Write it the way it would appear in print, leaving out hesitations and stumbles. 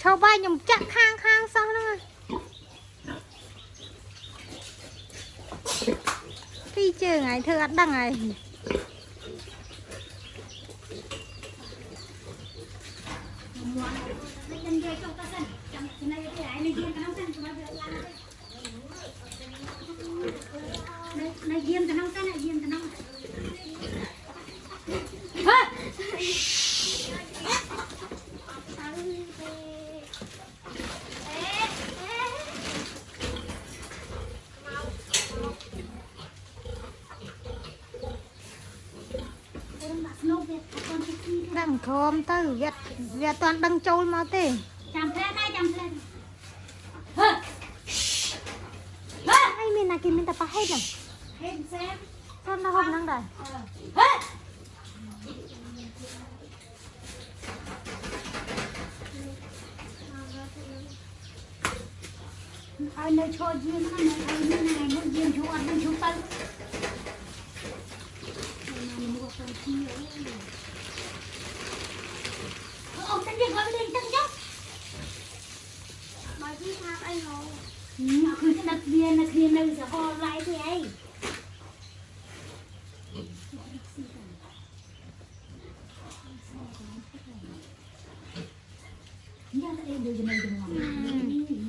Sao bay nhầm chắc khang khang sao nữa đi chơi ngày thưa ăn đằng này này diêm cái nông cái này diêm cái nông đằng thơm tới Việt toàn đằng trôi mà thế chăm thế này chăm thế hay mình là kì mình tập hết rồi hết xem con nó hôm năng đời ai nơi cho diêm nó này ai nơi này muốn diêm chú ăn diêm chú tây ông tên gì gọi lên chân dốc mà chứ sao anh ngồi cứ cái đặt viên là kia nơi sẽ ho lại thế ấy nhớ cái em đưa cho này đừng ngồi